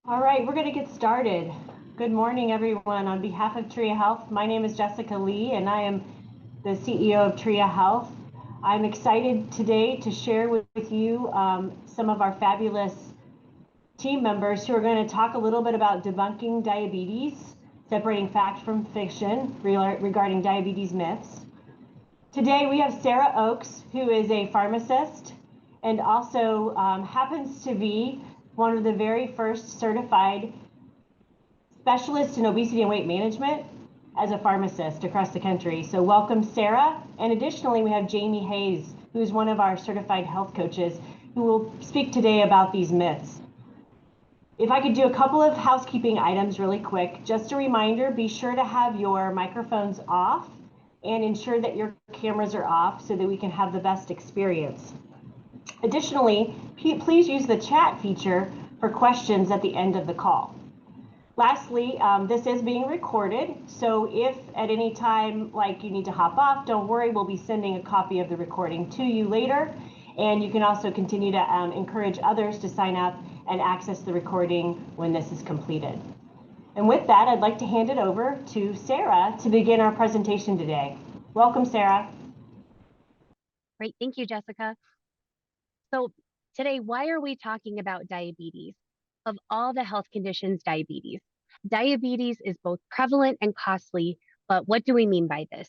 All right, we're going to get started. Good morning, everyone. On behalf of Tria Health, my name is Jessica Lee, and I am the CEO of Tria Health. I'm excited today to share with you some of our fabulous team members who are going to talk a little bit about debunking diabetes, separating fact from fiction regarding diabetes myths. Today we have Sarah Oakes, who is a pharmacist and also happens to be one of the very first certified specialists in obesity and weight management as a pharmacist across the country. So welcome, Sarah. And additionally, we have Jamie Hayes, who is one of our certified health coaches, who will speak today about these myths. If I could do a couple of housekeeping items really quick. Just a reminder, be sure to have your microphones off and ensure that your cameras are off so that we can have the best experience. Additionally, please use the chat feature for questions at the end of the call. Lastly, this is being recorded, so if at any time you need to hop off, don't worry, we'll be sending a copy of the recording to you later. And you can also continue to encourage others to sign up and access the recording when this is completed. And with that, I'd like to hand it over to Sarah to begin our presentation today. Welcome, Sarah. Great, thank you, Jessica. So today, why are we talking about diabetes? Of all the health conditions, diabetes is both prevalent and costly, but what do we mean by this?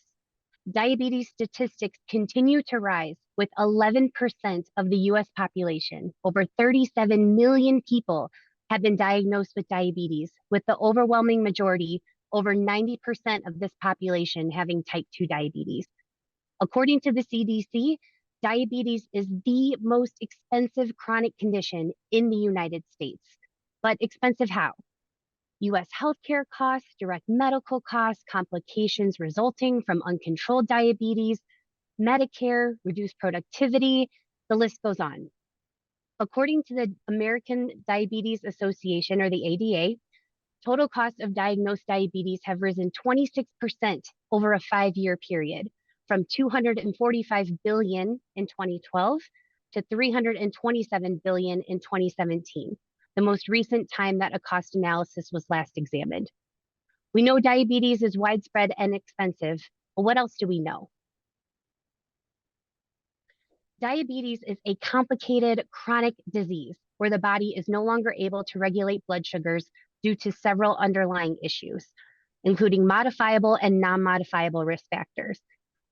Diabetes statistics continue to rise, with 11% of the US population, over 37 million people, have been diagnosed with diabetes, with the overwhelming majority, over 90% of this population, having type 2 diabetes. According to the CDC, diabetes is the most expensive chronic condition in the United States. But expensive how? US healthcare costs, direct medical costs, complications resulting from uncontrolled diabetes, Medicare, reduced productivity, the list goes on. According to the American Diabetes Association, or the ADA, total costs of diagnosed diabetes have risen 26% over a 5-year period, from $245 billion in 2012 to $327 billion in 2017, the most recent time that a cost analysis was last examined. We know diabetes is widespread and expensive, but what else do we know? Diabetes is a complicated chronic disease where the body is no longer able to regulate blood sugars due to several underlying issues, including modifiable and non-modifiable risk factors.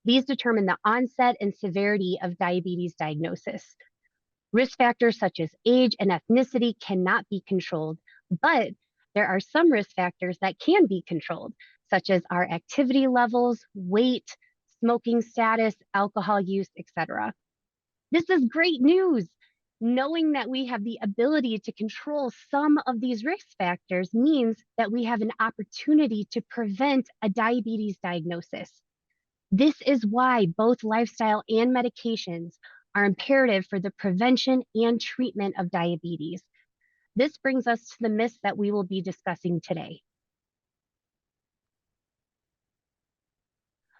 These determine the onset and severity of diabetes diagnosis. Risk factors such as age and ethnicity cannot be controlled, but there are some risk factors that can be controlled, such as our activity levels, weight, smoking status, alcohol use, etc. This is great news. Knowing that we have the ability to control some of these risk factors means that we have an opportunity to prevent a diabetes diagnosis. This is why both lifestyle and medications are imperative for the prevention and treatment of diabetes. This brings us to the myths that we will be discussing today.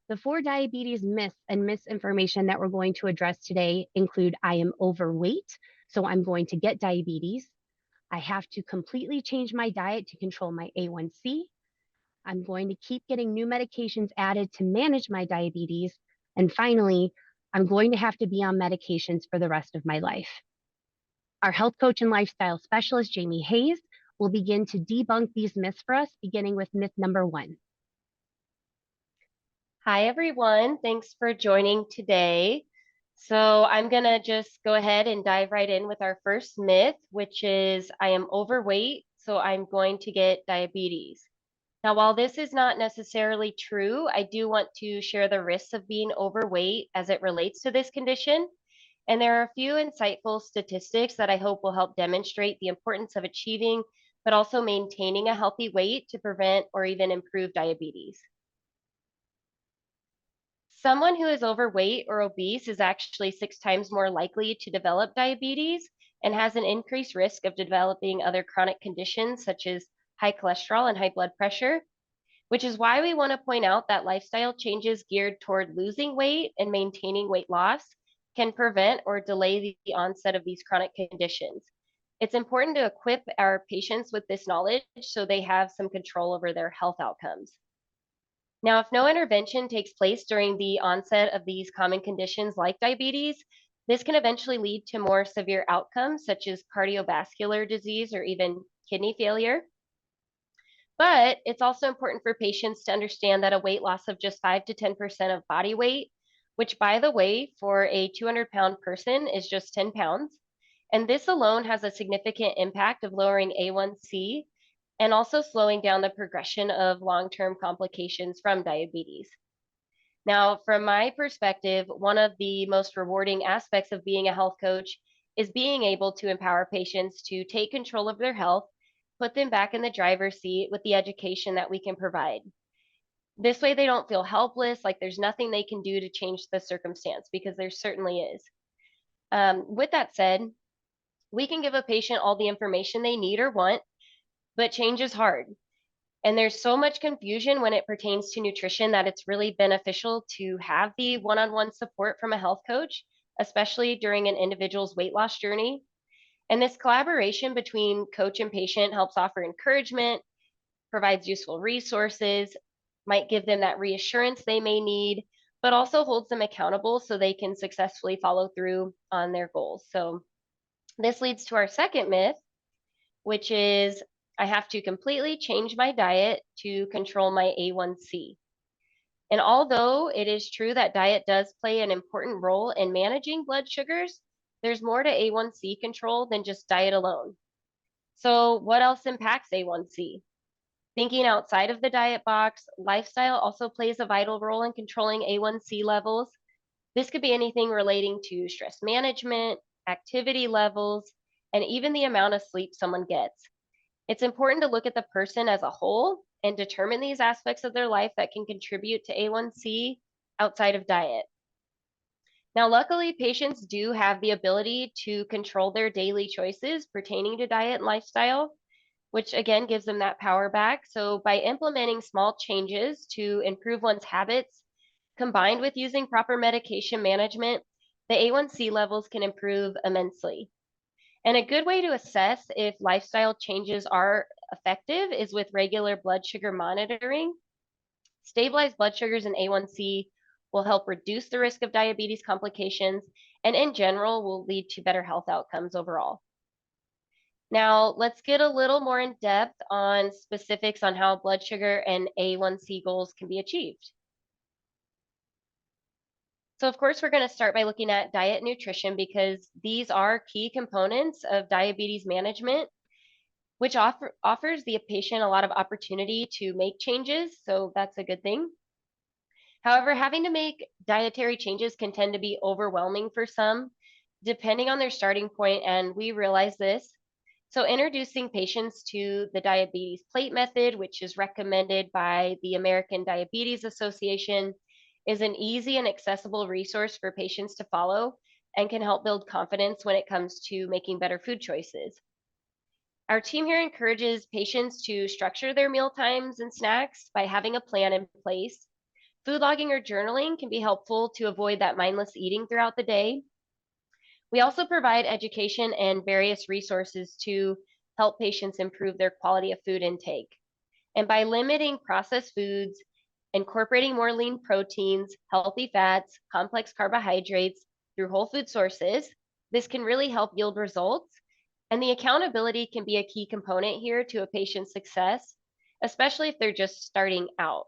The 4 diabetes myths and misinformation that we're going to address today include: I am overweight, so I'm going to get diabetes. I have to completely change my diet to control my A1C. I'm going to keep getting new medications added to manage my diabetes. And finally, I'm going to have to be on medications for the rest of my life. Our health coach and lifestyle specialist, Jamie Hayes, will begin to debunk these myths for us, beginning with myth number 1. Hi, everyone. Thanks for joining today. So I'm going to just go ahead and dive right in with our first myth, which is I am overweight, so I'm going to get diabetes. Now, while this is not necessarily true, I do want to share the risks of being overweight as it relates to this condition. And there are a few insightful statistics that I hope will help demonstrate the importance of achieving, but also maintaining a healthy weight to prevent or even improve diabetes. Someone who is overweight or obese is actually 6 times more likely to develop diabetes and has an increased risk of developing other chronic conditions such as high cholesterol and high blood pressure, which is why we want to point out that lifestyle changes geared toward losing weight and maintaining weight loss can prevent or delay the onset of these chronic conditions. It's important to equip our patients with this knowledge so they have some control over their health outcomes. Now, if no intervention takes place during the onset of these common conditions like diabetes, this can eventually lead to more severe outcomes such as cardiovascular disease or even kidney failure. But it's also important for patients to understand that a weight loss of just 5 to 10% of body weight, which by the way, for a 200-pound person is just 10 pounds. And this alone has a significant impact of lowering A1C and also slowing down the progression of long-term complications from diabetes. Now, from my perspective, one of the most rewarding aspects of being a health coach is being able to empower patients to take control of their health, put them back in the driver's seat with the education that we can provide. This way, they don't feel helpless, like there's nothing they can do to change the circumstance, because there certainly is. With that said, we can give a patient all the information they need or want, but change is hard. And there's so much confusion when it pertains to nutrition that it's really beneficial to have the one-on-one support from a health coach, especially during an individual's weight loss journey. And this collaboration between coach and patient helps offer encouragement, provides useful resources, might give them that reassurance they may need, but also holds them accountable so they can successfully follow through on their goals. So this leads to our second myth, which is I have to completely change my diet to control my A1C. And although it is true that diet does play an important role in managing blood sugars, there's more to A1C control than just diet alone. So what else impacts A1C? Thinking outside of the diet box, lifestyle also plays a vital role in controlling A1C levels. This could be anything relating to stress management, activity levels, and even the amount of sleep someone gets. It's important to look at the person as a whole and determine these aspects of their life that can contribute to A1C outside of diet. Now, luckily, patients do have the ability to control their daily choices pertaining to diet and lifestyle, which again gives them that power back. So by implementing small changes to improve one's habits, combined with using proper medication management, the A1C levels can improve immensely. And a good way to assess if lifestyle changes are effective is with regular blood sugar monitoring. Stabilized blood sugars and A1C will help reduce the risk of diabetes complications and in general will lead to better health outcomes overall. Now, let's get a little more in depth on specifics on how blood sugar and A1C goals can be achieved. So of course, we're going to start by looking at diet and nutrition because these are key components of diabetes management, which offers the patient a lot of opportunity to make changes. So that's a good thing. However, having to make dietary changes can tend to be overwhelming for some, depending on their starting point, and we realize this. So introducing patients to the diabetes plate method, which is recommended by the American Diabetes Association, is an easy and accessible resource for patients to follow and can help build confidence when it comes to making better food choices. Our team here encourages patients to structure their meal times and snacks by having a plan in place. Food logging or journaling can be helpful to avoid that mindless eating throughout the day. We also provide education and various resources to help patients improve their quality of food intake. And by limiting processed foods, incorporating more lean proteins, healthy fats, complex carbohydrates through whole food sources, this can really help yield results. And the accountability can be a key component here to a patient's success, especially if they're just starting out.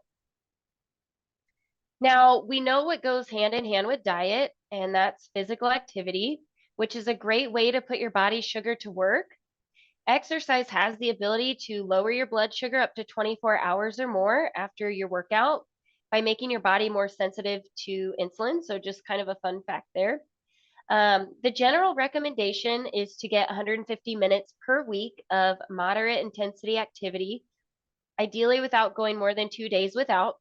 Now, we know what goes hand in hand with diet, and that's physical activity, which is a great way to put your body's sugar to work. Exercise has the ability to lower your blood sugar up to 24 hours or more after your workout by making your body more sensitive to insulin. So just kind of a fun fact there. The general recommendation is to get 150 minutes per week of moderate intensity activity, ideally without going more than 2 days without.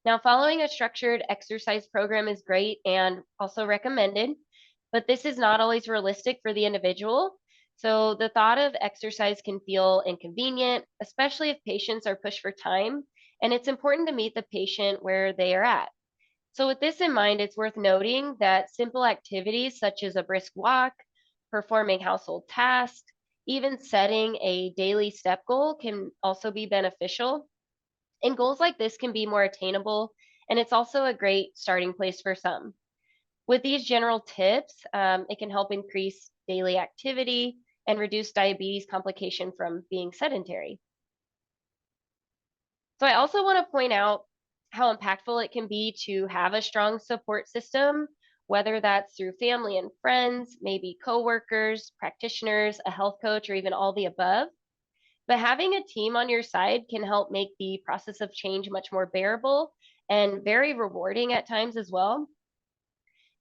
Now, following a structured exercise program is great and also recommended, but this is not always realistic for the individual. So the thought of exercise can feel inconvenient, especially if patients are pushed for time, and it's important to meet the patient where they are at. So with this in mind, it's worth noting that simple activities such as a brisk walk, performing household tasks, even setting a daily step goal can also be beneficial. And goals like this can be more attainable, and it's also a great starting place for some. With these general tips, it can help increase daily activity and reduce diabetes complication from being sedentary. So I also want to point out how impactful it can be to have a strong support system, whether that's through family and friends, maybe coworkers, practitioners, a health coach, or even all the above. But having a team on your side can help make the process of change much more bearable and very rewarding at times as well.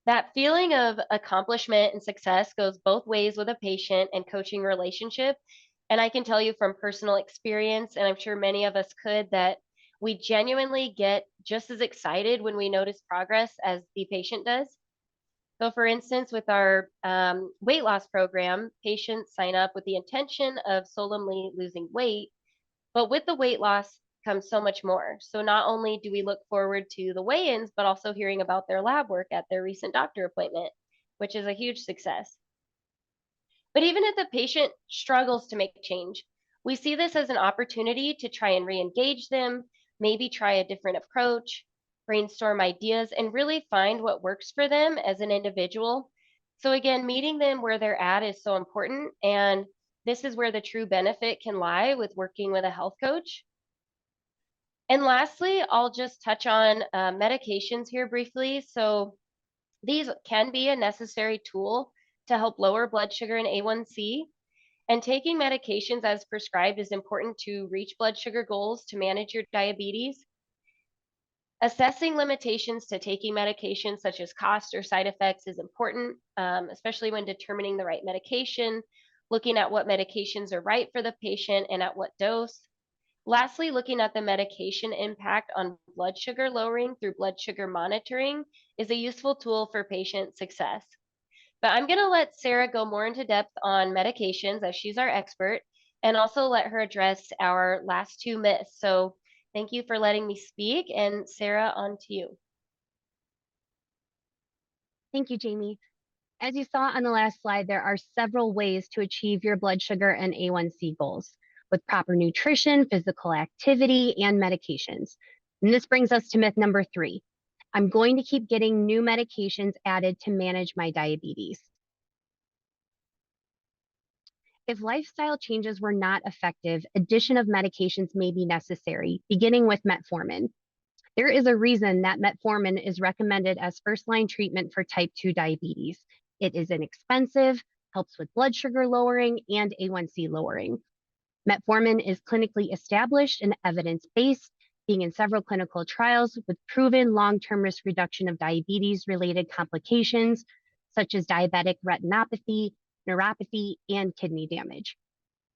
That feeling of accomplishment and success goes both ways with a patient and coaching relationship. And I can tell you from personal experience, and I'm sure many of us could, that we genuinely get just as excited when we notice progress as the patient does. So, for instance, with our weight loss program, patients sign up with the intention of solemnly losing weight, but with the weight loss comes so much more. So, not only do we look forward to the weigh ins, but also hearing about their lab work at their recent doctor appointment, which is a huge success. But even if the patient struggles to make change, we see this as an opportunity to try and re engage them, maybe try a different approach, brainstorm ideas, and really find what works for them as an individual. So, again, meeting them where they're at is so important. And this is where the true benefit can lie with working with a health coach. And lastly, I'll just touch on medications here briefly. So, these can be a necessary tool to help lower blood sugar and A1C. And taking medications as prescribed is important to reach blood sugar goals to manage your diabetes. Assessing limitations to taking medications, such as cost or side effects, is important, especially when determining the right medication, looking at what medications are right for the patient and at what dose. Lastly, looking at the medication impact on blood sugar lowering through blood sugar monitoring is a useful tool for patient success. But I'm going to let Sarah go more into depth on medications as she's our expert, and also let her address our last two myths. So thank you for letting me speak. And Sarah, on to you. Thank you, Jamie. As you saw on the last slide, there are several ways to achieve your blood sugar and A1C goals with proper nutrition, physical activity, and medications. And this brings us to myth number 3. I'm going to keep getting new medications added to manage my diabetes. If lifestyle changes were not effective, addition of medications may be necessary, beginning with metformin. There is a reason that metformin is recommended as first-line treatment for type 2 diabetes. It is inexpensive, helps with blood sugar lowering and A1C lowering. Metformin is clinically established and evidence-based, being in several clinical trials with proven long-term risk reduction of diabetes-related complications, such as diabetic retinopathy, neuropathy, and kidney damage.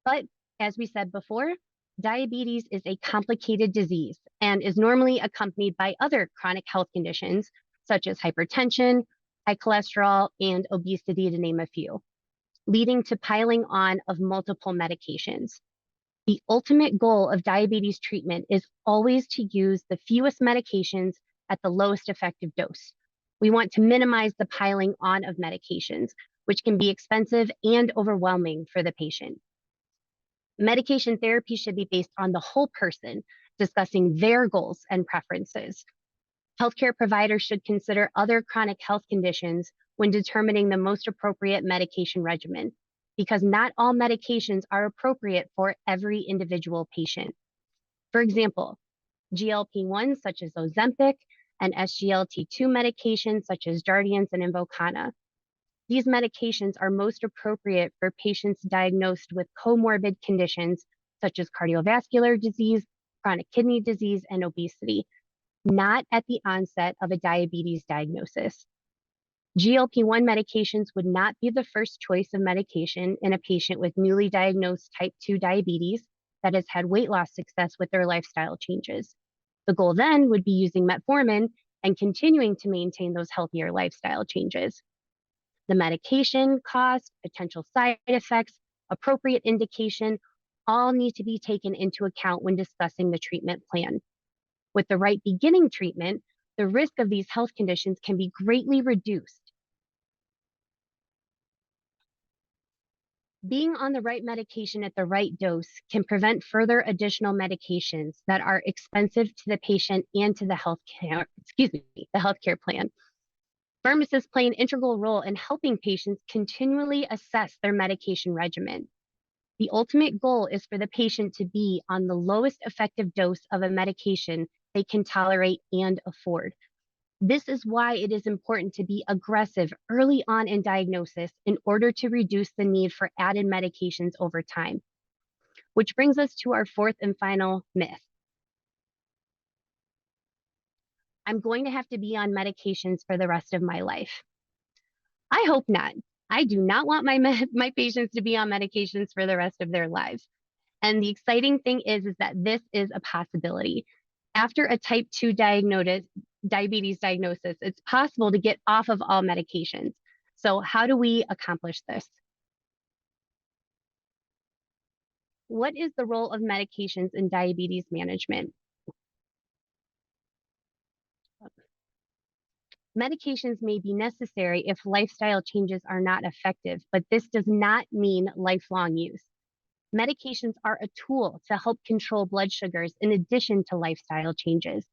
But as we said before, diabetes is a complicated disease and is normally accompanied by other chronic health conditions, such as hypertension, high cholesterol, and obesity, to name a few, leading to piling on of multiple medications. The ultimate goal of diabetes treatment is always to use the fewest medications at the lowest effective dose. We want to minimize the piling on of medications, which can be expensive and overwhelming for the patient. Medication therapy should be based on the whole person, discussing their goals and preferences. Healthcare providers should consider other chronic health conditions when determining the most appropriate medication regimen, because not all medications are appropriate for every individual patient. For example, GLP-1s such as Ozempic and SGLT2 medications such as Jardiance and Invokana. These medications are most appropriate for patients diagnosed with comorbid conditions such as cardiovascular disease, chronic kidney disease, and obesity, not at the onset of a diabetes diagnosis. GLP-1 medications would not be the first choice of medication in a patient with newly diagnosed type 2 diabetes that has had weight loss success with their lifestyle changes. The goal then would be using metformin and continuing to maintain those healthier lifestyle changes. The medication, cost, potential side effects, appropriate indication, all need to be taken into account when discussing the treatment plan. With the right beginning treatment, the risk of these health conditions can be greatly reduced. Being on the right medication at the right dose can prevent further additional medications that are expensive to the patient and to the healthcare plan. Pharmacists play an integral role in helping patients continually assess their medication regimen. The ultimate goal is for the patient to be on the lowest effective dose of a medication they can tolerate and afford. This is why it is important to be aggressive early on in diagnosis in order to reduce the need for added medications over time. Which brings us to our fourth and final myth. I'm going to have to be on medications for the rest of my life. I hope not. I do not want my patients to be on medications for the rest of their lives. And the exciting thing is that this is a possibility. After a type 2 diabetes diagnosis, it's possible to get off of all medications. So how do we accomplish this? What is the role of medications in diabetes management? Medications may be necessary if lifestyle changes are not effective, but this does not mean lifelong use. Medications are a tool to help control blood sugars in addition to lifestyle changes.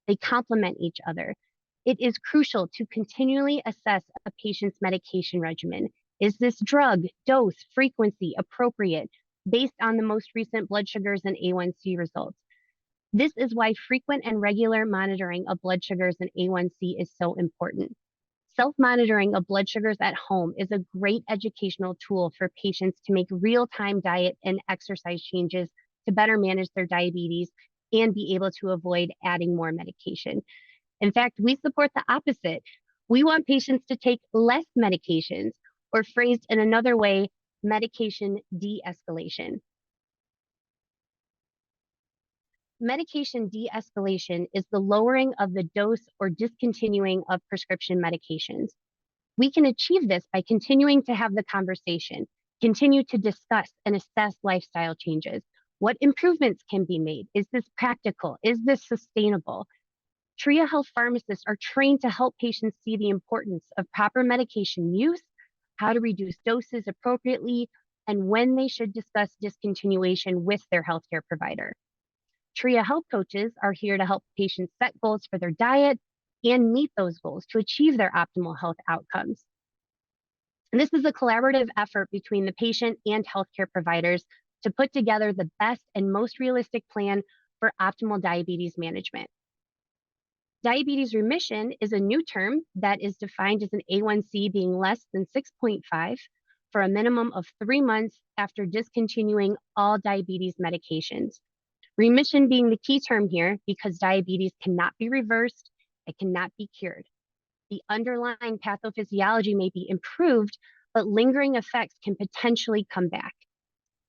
They complement each other. It is crucial to continually assess a patient's medication regimen. Is this drug, dose, frequency appropriate based on the most recent blood sugars and A1C results? This is why frequent and regular monitoring of blood sugars and A1C is so important. Self-monitoring of blood sugars at home is a great educational tool for patients to make real-time diet and exercise changes to better manage their diabetes and be able to avoid adding more medication. In fact, we support the opposite. We want patients to take less medications, or phrased in another way, medication de-escalation. Medication de-escalation is the lowering of the dose or discontinuing of prescription medications. We can achieve this by continuing to have the conversation, continue to discuss and assess lifestyle changes. What improvements can be made? Is this practical? Is this sustainable? Tria Health pharmacists are trained to help patients see the importance of proper medication use, how to reduce doses appropriately, and when they should discuss discontinuation with their healthcare provider. Tria Health coaches are here to help patients set goals for their diet and meet those goals to achieve their optimal health outcomes. And this is a collaborative effort between the patient and healthcare providers to put together the best and most realistic plan for optimal diabetes management. Diabetes remission is a new term that is defined as an A1C being less than 6.5 for a minimum of 3 months after discontinuing all diabetes medications. Remission being the key term here because diabetes cannot be reversed, it cannot be cured. The underlying pathophysiology may be improved, but lingering effects can potentially come back.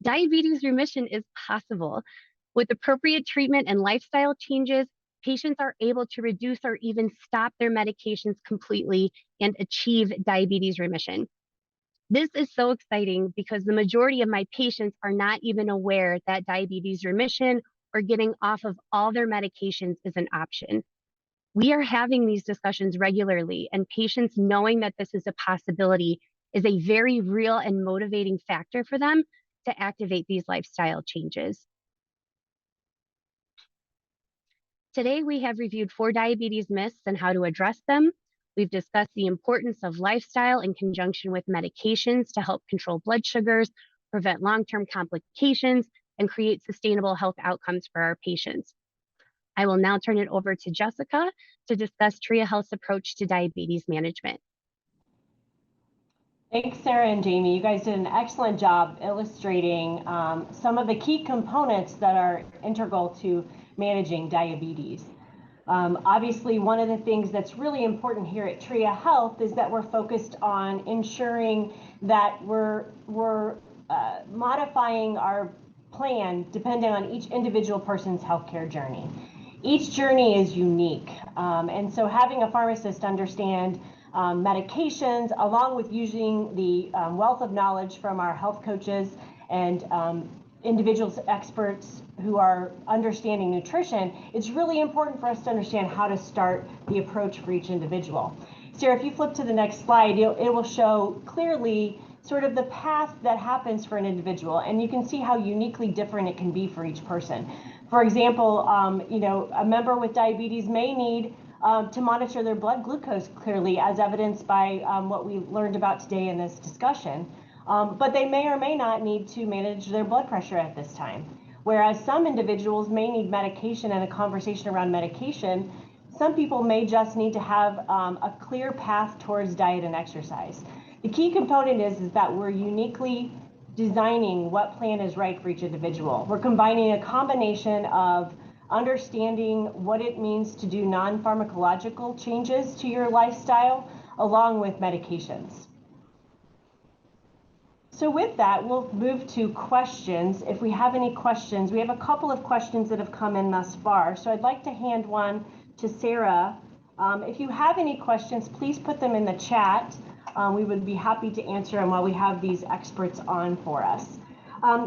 Diabetes remission is possible. With appropriate treatment and lifestyle changes, patients are able to reduce or even stop their medications completely and achieve diabetes remission. This is so exciting because the majority of my patients are not even aware that diabetes remission or getting off of all their medications is an option. We are having these discussions regularly, and patients knowing that this is a possibility is a very real and motivating factor for them to activate these lifestyle changes. Today, we have reviewed 4 diabetes myths and how to address them. We've discussed the importance of lifestyle in conjunction with medications to help control blood sugars, prevent long-term complications, and create sustainable health outcomes for our patients. I will now turn it over to Jessica to discuss Tria Health's approach to diabetes management. Thanks, Sarah and Jamie. You guys did an excellent job illustrating some of the key components that are integral to managing diabetes. Obviously, one of the things that's really important here at Tria Health is that we're focused on ensuring that we're modifying our plan depending on each individual person's healthcare journey. Each journey is unique, and so having a pharmacist understand medications, along with using the wealth of knowledge from our health coaches and individuals, experts who are understanding nutrition, it's really important for us to understand how to start the approach for each individual. Sarah, if you flip to the next slide, it will show clearly sort of the path that happens for an individual, and you can see how uniquely different it can be for each person. For example, a member with diabetes may need to monitor their blood glucose clearly, as evidenced by what we learned about today in this discussion. But they may or may not need to manage their blood pressure at this time. Whereas some individuals may need medication and a conversation around medication, some people may just need to have a clear path towards diet and exercise. The key component is that we're uniquely designing what plan is right for each individual. We're combining a combination of understanding what it means to do non-pharmacological changes to your lifestyle along with medications. So with that, we'll move to questions. If we have any questions, we have a couple of questions that have come in thus far. So I'd like to hand one to Sarah. If you have any questions, please put them in the chat. We would be happy to answer them while we have these experts on for us.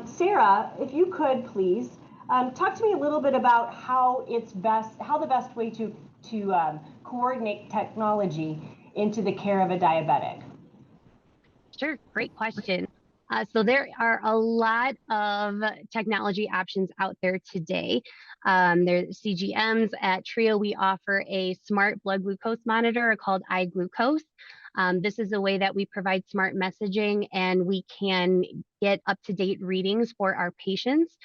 Sarah, if you could please talk to me a little bit about how the best way to coordinate technology into the care of a diabetic. Sure, great question. So there are a lot of technology options out there today. There's CGMs. At Tria, we offer a smart blood glucose monitor called iGlucose. This is a way that we provide smart messaging, and we can get up-to-date readings for our patients.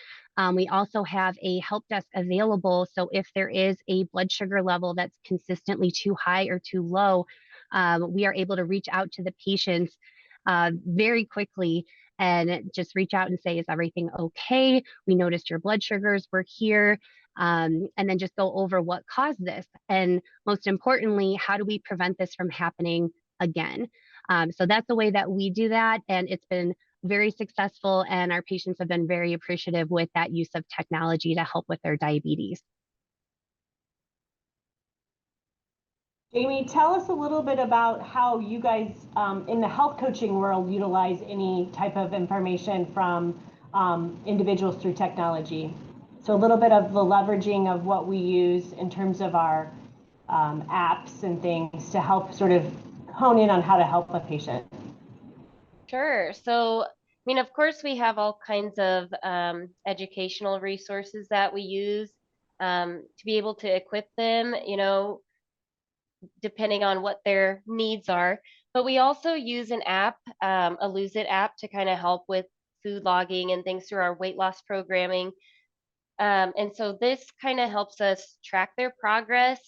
We also have a help desk available, so if there is a blood sugar level that's consistently too high or too low, we are able to reach out to the patients very quickly and just reach out and say, is everything okay? We noticed your blood sugars were here. And then just go over what caused this. And most importantly, how do we prevent this from happening again? So that's the way that we do that. And it's been very successful. And our patients have been very appreciative with that use of technology to help with their diabetes. Jamie, tell us a little bit about how you guys in the health coaching world utilize any type of information from individuals through technology. So a little bit of the leveraging of what we use in terms of our apps and things to help sort of hone in on how to help a patient. Sure. So, of course, we have all kinds of educational resources that we use to be able to equip them, depending on what their needs are. But we also use an app, a Lose It app, to kind of help with food logging and things through our weight loss programming. And so this kind of helps us track their progress.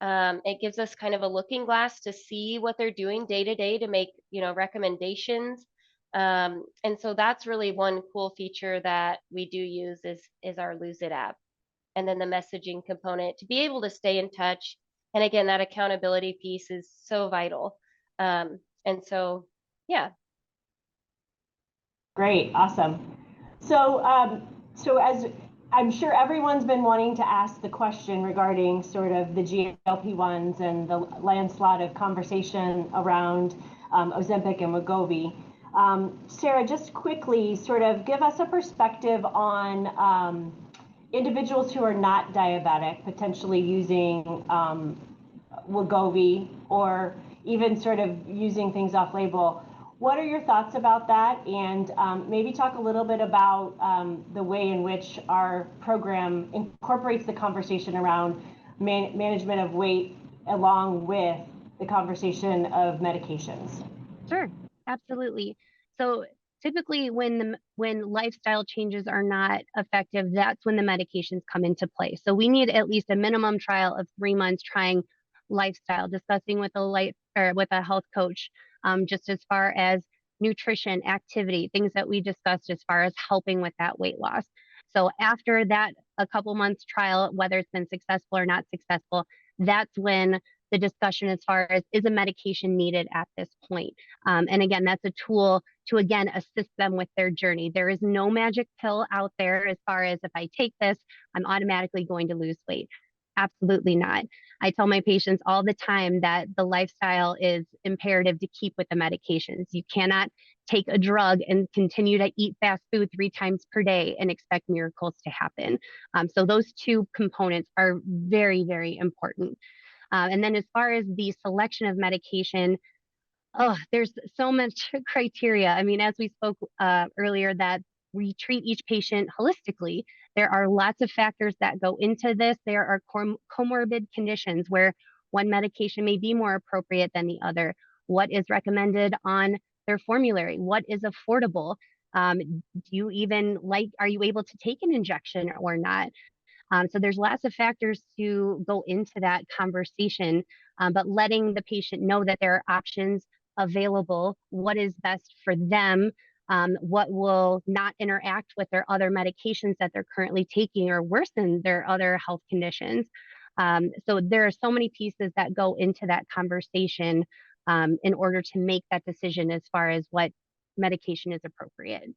It gives us kind of a looking glass to see what they're doing day to day to make, recommendations. And so that's really one cool feature that we do use is our Lose It app. And then the messaging component to be able to stay in touch. And again, that accountability piece is so vital. And so, yeah. Great, awesome. So, so as I'm sure everyone's been wanting to ask the question regarding sort of the GLP-1s and the landslide of conversation around Ozempic and Wegovy. Sarah, just quickly sort of give us a perspective on individuals who are not diabetic, potentially using Wegovy or even sort of using things off label. What are your thoughts about that? And maybe talk a little bit about the way in which our program incorporates the conversation around management of weight along with the conversation of medications. Sure, absolutely. So typically when lifestyle changes are not effective, that's when the medications come into play. So we need at least a minimum trial of 3 months trying lifestyle, discussing with a health coach, just as far as nutrition, activity, things that we discussed as far as helping with that weight loss. So after that, a couple months trial, whether it's been successful or not successful, that's when the discussion as far as is a medication needed at this point. And again, that's a tool to, again, assist them with their journey. There is no magic pill out there as far as if I take this, I'm automatically going to lose weight. Absolutely not. I tell my patients all the time that the lifestyle is imperative to keep with the medications. You cannot take a drug and continue to eat fast food 3 times per day and expect miracles to happen. So those two components are very, very important. And then as far as the selection of medication, Oh, there's so much criteria. I mean, as we spoke earlier, that we treat each patient holistically. There are lots of factors that go into this. There are comorbid conditions where one medication may be more appropriate than the other. What is recommended on their formulary? What is affordable? Do you even are you able to take an injection or not? So there's lots of factors to go into that conversation, but letting the patient know that there are options available, what is best for them, what will not interact with their other medications that they're currently taking or worsen their other health conditions. So there are so many pieces that go into that conversation in order to make that decision as far as what medication is appropriate.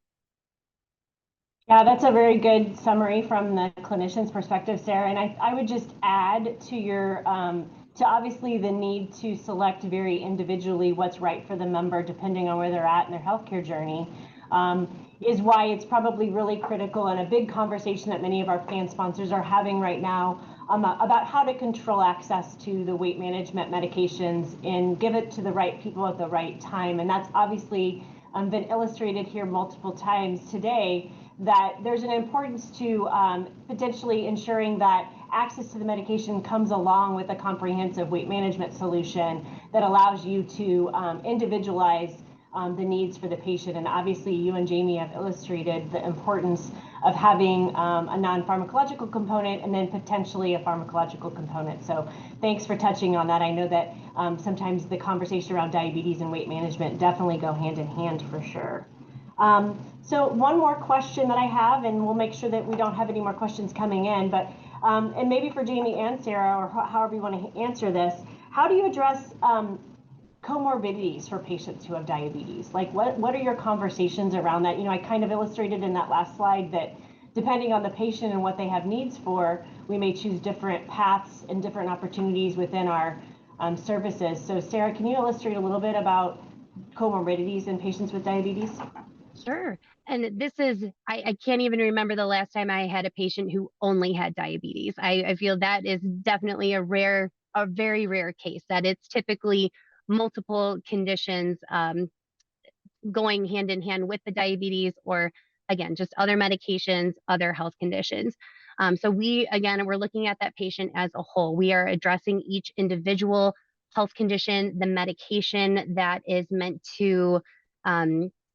Yeah, that's a very good summary from the clinician's perspective, Sarah. And I would just add to your, to obviously the need to select very individually what's right for the member, depending on where they're at in their healthcare journey, is why it's probably really critical and a big conversation that many of our plan sponsors are having right now about how to control access to the weight management medications and give it to the right people at the right time. And that's obviously been illustrated here multiple times today, that there's an importance to potentially ensuring that access to the medication comes along with a comprehensive weight management solution that allows you to individualize the needs for the patient. And obviously you and Jamie have illustrated the importance of having a non-pharmacological component and then potentially a pharmacological component. So thanks for touching on that. I know that sometimes the conversation around diabetes and weight management definitely go hand in hand for sure. So one more question that I have, and we'll make sure that we don't have any more questions coming in, but and maybe for Jamie and Sarah, or however you want to answer this, how do you address comorbidities for patients who have diabetes? Like what are your conversations around that? You know, I kind of illustrated in that last slide that depending on the patient and what they have needs for, we may choose different paths and different opportunities within our services. So Sarah, can you illustrate a little bit about comorbidities in patients with diabetes? Sure. And this is, I can't even remember the last time I had a patient who only had diabetes. I feel that is definitely a very rare case, that it's typically multiple conditions going hand in hand with the diabetes, or again, just other medications, other health conditions. So we're looking at that patient as a whole. We are addressing each individual health condition, the medication that is meant to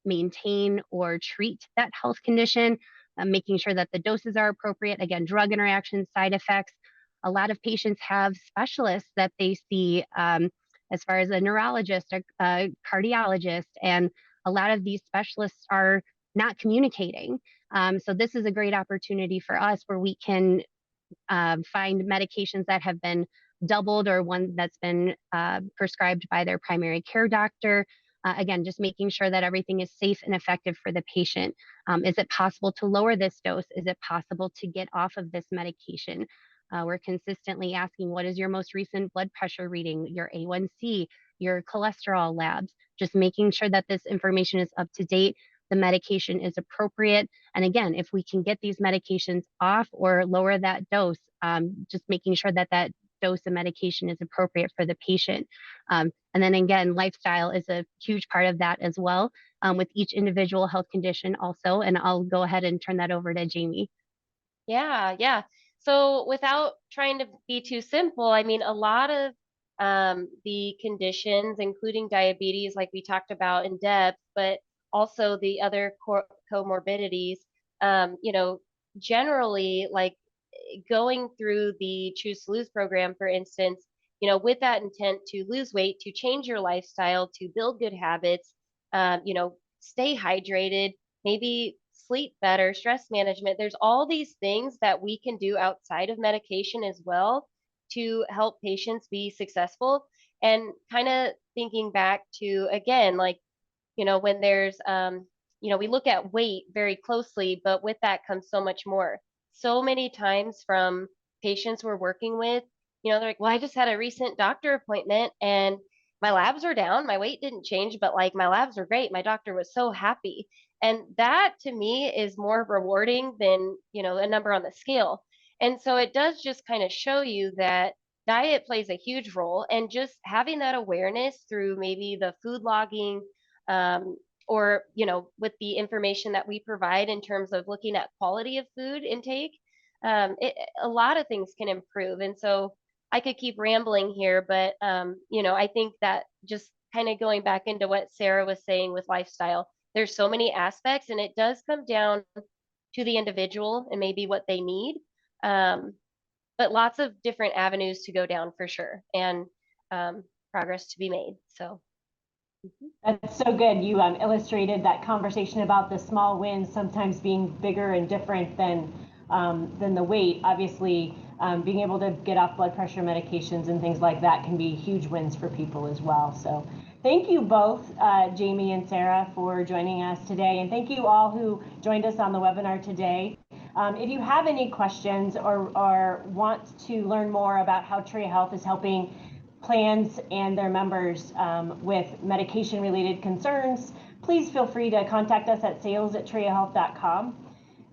maintain or treat that health condition, making sure that the doses are appropriate. Again, drug interactions, side effects. A lot of patients have specialists that they see as far as a neurologist, a cardiologist, and a lot of these specialists are not communicating. So this is a great opportunity for us where we can find medications that have been doubled or one that's been prescribed by their primary care doctor. Again, just making sure that everything is safe and effective for the patient. Is it possible to lower this dose? Is it possible to get off of this medication? We're consistently asking, what is your most recent blood pressure reading, your A1C, your cholesterol labs, just making sure that this information is up to date, the medication is appropriate. And again, if we can get these medications off or lower that dose, just making sure that that dose of medication is appropriate for the patient. And then again, lifestyle is a huge part of that as well, with each individual health condition also. And I'll go ahead and turn that over to Jamie. Yeah. So without trying to be too simple, I mean, a lot of the conditions, including diabetes, like we talked about in depth, but also the other comorbidities, generally, like going through the Choose to Lose program, for instance, with that intent to lose weight, to change your lifestyle, to build good habits, stay hydrated, maybe sleep better, stress management. There's all these things that we can do outside of medication as well to help patients be successful. And kind of thinking back to, again, like, when there's, we look at weight very closely, but with that comes so much more. So many times from patients we're working with, they're like, well, I just had a recent doctor appointment and my labs are down. My weight didn't change, but like my labs are great. My doctor was so happy. And that to me is more rewarding than, a number on the scale. And so it does just kind of show you that diet plays a huge role, and just having that awareness through maybe the food logging, or, you know, with the information that we provide in terms of looking at quality of food intake, a lot of things can improve. And so I could keep rambling here, but, you know, I think that just kind of going back into what Sarah was saying with lifestyle, there's so many aspects, and it does come down to the individual and maybe what they need. Um, but lots of different avenues to go down for sure, and progress to be made. So. That's so good. You illustrated that conversation about the small wins sometimes being bigger and different than the weight. Obviously, being able to get off blood pressure medications and things like that can be huge wins for people as well. So thank you both, Jamie and Sarah, for joining us today. And thank you all who joined us on the webinar today. If you have any questions or want to learn more about how Tria Health is helping plans and their members with medication-related concerns, please feel free to contact us at sales@triahealth.com.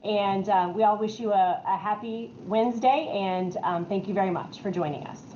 And we all wish you a happy Wednesday, and thank you very much for joining us.